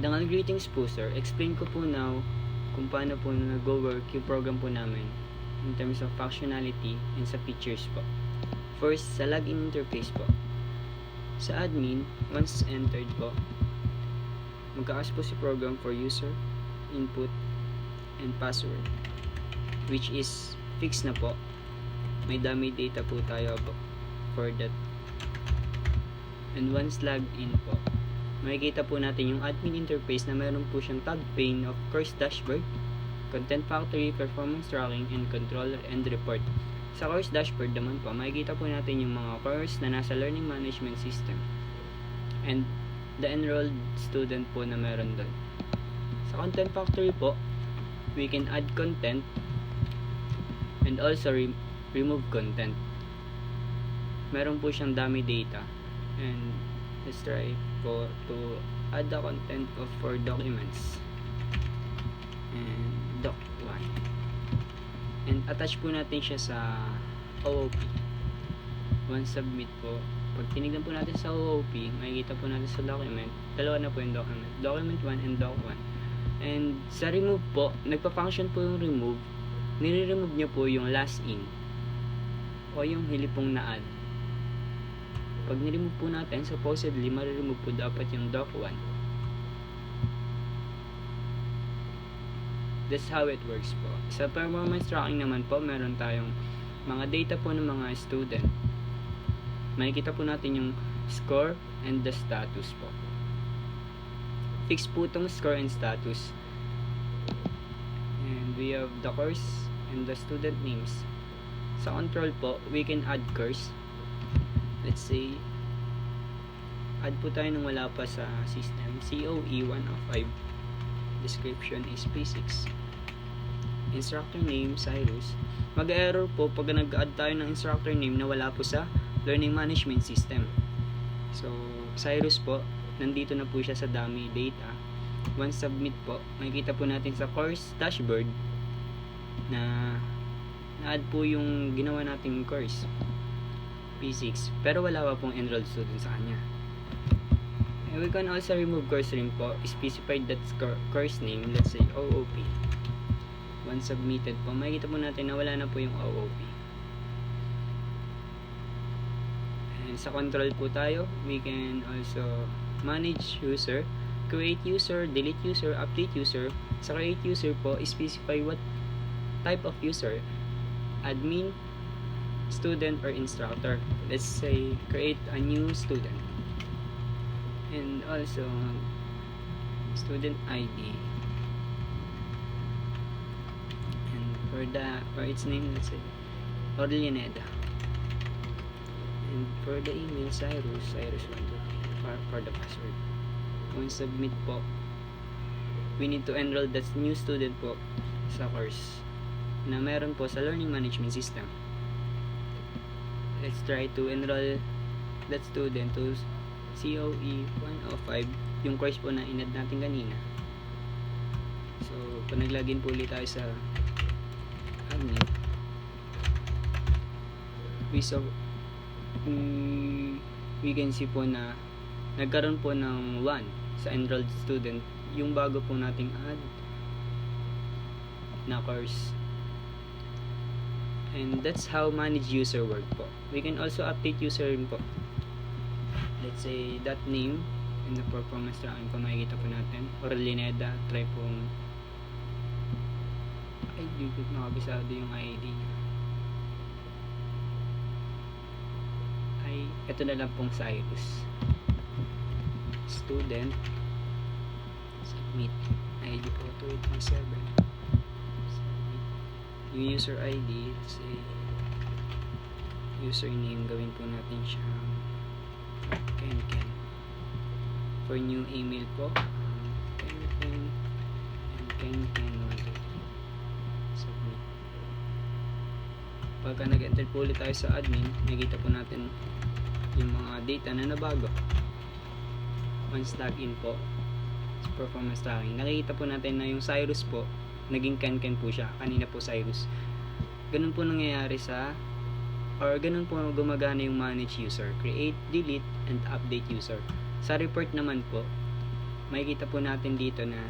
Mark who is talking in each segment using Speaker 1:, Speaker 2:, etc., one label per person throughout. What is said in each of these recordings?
Speaker 1: Dangal greetings po sir, explain ko po now kung paano po nag-work yung program po namin in terms of functionality and sa features po. First, sa login interface po. Sa admin, once entered po, magka-ask po si program for user, input, and password, which is fixed na po. May dummy data po tayo po for that. And once logged in po, makikita po natin yung admin interface na meron po siyang tab pane of course dashboard, content factory, performance tracking, and controller and report. Sa course dashboard naman po, makikita po natin yung mga course na nasa learning management system and the enrolled student po na meron doon. Sa content factory po, we can add content and also remove content. Meron po siyang dummy data, and let's try po to add the content of 4 documents and doc1, and attach po natin siya sa OOP. Once submit po, pag tinignan po natin sa OOP, makikita po natin sa document, dalawa na po yung document 1 and doc 1. And sa remove po, nagpa-function po yung remove, nire-remove niya po yung last in o yung hilipong na add. Pag niremove po natin, supposedly mariremove po dapat yung doc1. That's how it works po. Sa performance tracking naman po, meron tayong mga data po ng mga student. Makikita po natin yung score and the status po. Fix po itong score and status. And we have the course and the student names. Sa control po, we can add course. Let's say, add po tayo nung wala pa sa system. COE 1 of 5. Description is P6. Instructor name, Cyrus. Mag-error po pag nag-add tayo ng instructor name na wala po sa learning management system. So, Cyrus po, nandito na po siya sa dummy data. Once submit po, makikita po natin sa course dashboard na na-add po yung ginawa nating course. P6, pero wala pa pong enrolled student sa kanya. And we can also remove course rin po, specified that course name, let's say OOP. Once submitted po, makikita po natin na wala na po yung OOP. And sa control po tayo, we can also manage user, create user, delete user, update user. Sa create user po, specify what type of user, admin, student, or instructor. Let's say create a new student, and also student ID, and for its name, let's say Orlineda, and for the email Cyrus123 for the password. Once submit po, we need to enroll that new student po sa course na meron po sa learning management system. Let's try to enroll that student to COE 105, yung course po na in-add natin kanina. So, kung nag-login po ulit tayo sa admin, we can see po na nagkaroon po ng 1 sa enrolled student, yung bago po nating add na course. And that's how manage user work po. We can also update user rin po. Let's say that name in the performance tracking po, makikita po natin Orlineda. Try pong ay, di ko nakabisado yung ID niya. Ay, ito na lang pong Cyrus. Student, submit ID po 2817. Yung user ID, let's say username, gawin po natin siyang Ken. For new email po, Ken and Ken 123. Submit. Pagka nag-enter po ulit tayo sa admin, nakikita po natin yung mga data na nabago. Once login po sa performance tracking, nakikita po natin na yung Cyrus po naging Ken po siya. Kanina po Cyrus. Ganun po nangyayari ganun po gumagana yung manage user, create, delete, and update user. Sa report naman po, makikita po natin dito na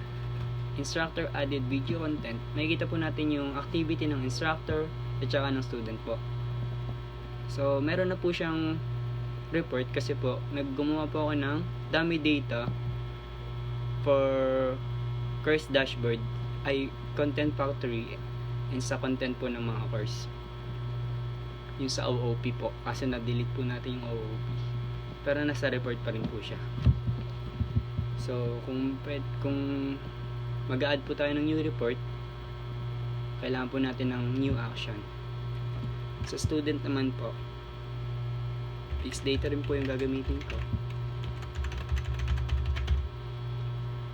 Speaker 1: instructor added video content. Makikita po natin yung activity ng instructor at saka ng student po. So, meron na po siyang report kasi po, naggumawa po ako ng dummy data for course dashboard ay content factory and sa content po ng mga course. Yung sa OOP po, kasi na-delete po natin yung OOP. Pero nasa report pa rin po siya. So, kung mag-add po tayo ng new report, kailangan po natin ng new action. Sa student naman po, fixed data rin po yung gagamitin ko.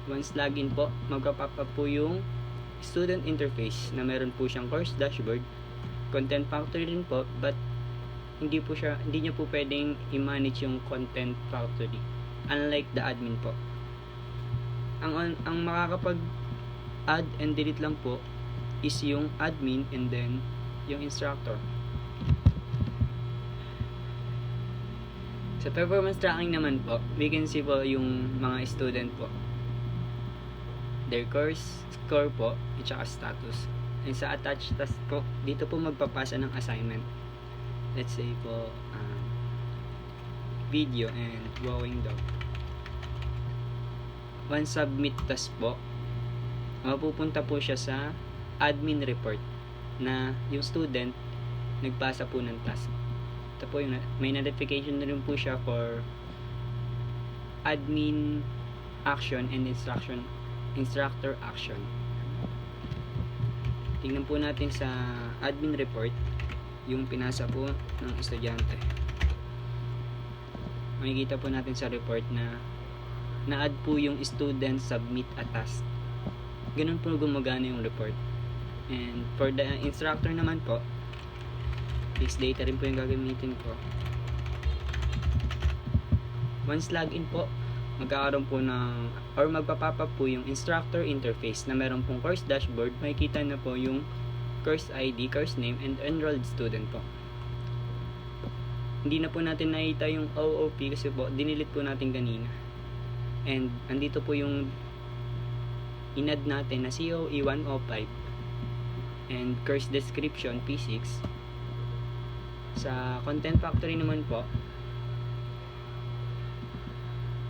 Speaker 1: Once login po, magpa-pop up po yung student interface na meron po siyang course dashboard, content factory rin po, but hindi niya po pwedeng i-manage yung content factory, unlike the admin po. Ang makakapag-add and delete lang po is yung admin and then yung instructor. Sa performance tracking naman po, we can see po yung mga student po, their course score po at saka status. And sa attached task po, dito po magpapasa ng assignment. Let's say po video and drawing daw. Once submit task po, mapupunta po siya sa admin report na yung student nagpasa po ng task. Ito po yung may notification na rin po siya for admin action and instructor action. Tingnan po natin sa admin report yung pinasa po ng estudyante. Makikita po natin sa report na na-add po yung student submit a task. Ganun po gumagana yung report. And for the instructor naman po, fixed data rin po yung gagamitin ko. Once login po, magkakaroon po ng or magpapop up po yung instructor interface na meron pong course dashboard. Makikita na po yung course ID, course name, and enrolled student po. Hindi na po natin nakita yung OOP kasi po dinilit po natin kanina. And andito po yung inad natin na COE 105 and course description P6. Sa content factory naman po,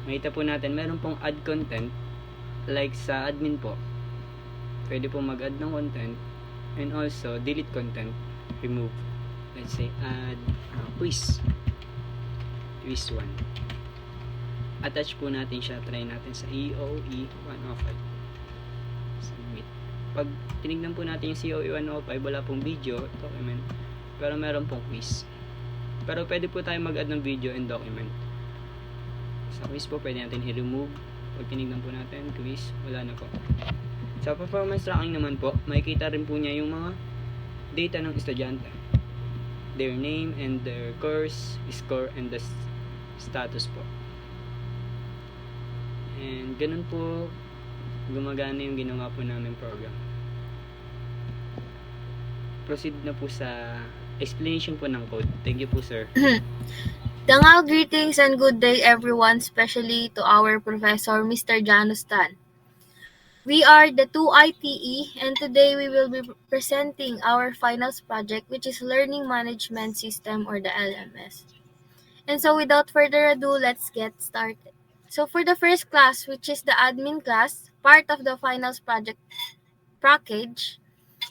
Speaker 1: makita po natin meron pong add content like sa admin po. Pwede po mag-add ng content and also delete content, remove. Let's say add quiz 1. Attach po natin siya, try natin sa COE 105. Submit. Pag tinignan po natin yung COE 105, wala pong video, document, pero meron pong quiz. Pero pwede po tayo mag-add ng video and document. Sa quiz po, pwede natin i-remove. Pag tinignan po natin, quiz, wala na po. Sa performance tracking naman po, makikita rin po niya yung mga data ng estudyante. Their name and their course, score, and the status po. And ganun po gumagana yung ginawa po namin program. Proceed na po sa explanation po ng code. Thank you po, sir.
Speaker 2: Dangal greetings and good day everyone, especially to our professor, Mr. Janus Tan. We are the 2ITE and today we will be presenting our finals project, which is Learning Management System or the LMS. And so without further ado, let's get started. So for the first class, which is the admin class, part of the finals project package,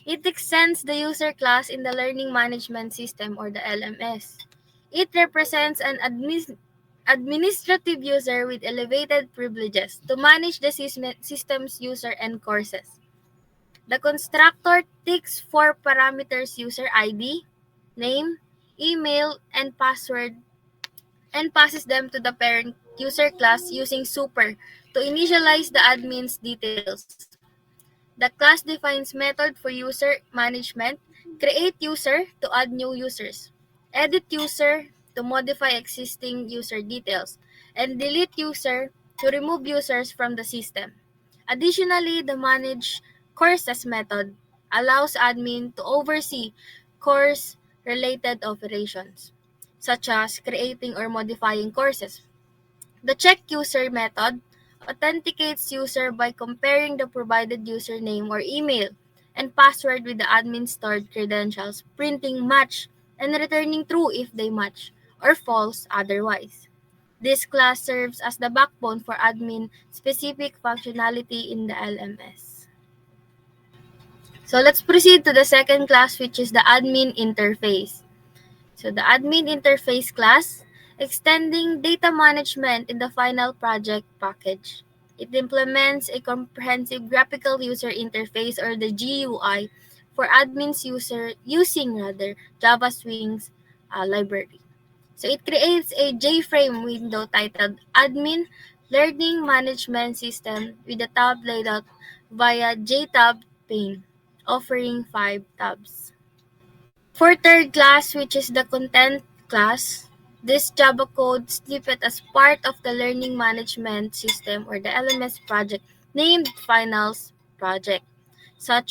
Speaker 2: it extends the user class in the Learning Management System or the LMS. It represents an administrative user with elevated privileges to manage the system's user and courses. The constructor takes 4 parameters: user ID, name, email, and password, and passes them to the parent user class using super to initialize the admin's details. The class defines method for user management: create user to add new users, edit user to modify existing user details, and delete user to remove users from the system. Additionally, the manage courses method allows admin to oversee course-related operations, such as creating or modifying courses. The check user method authenticates user by comparing the provided username or email and password with the admin stored credentials, printing match and returning true if they match or false otherwise. This class serves as the backbone for admin specific functionality in the LMS. So let's proceed to the second class, which is the admin interface. So the admin interface class, extending data management in the final project package. It implements a comprehensive graphical user interface or the GUI for admins using Java Swing's library. So it creates a JFrame window titled Admin Learning Management System with a tab layout via JTab pane, offering 5 tabs. For third class, which is the content class, this Java code snippet as part of the learning management system or the LMS project named Finals project, such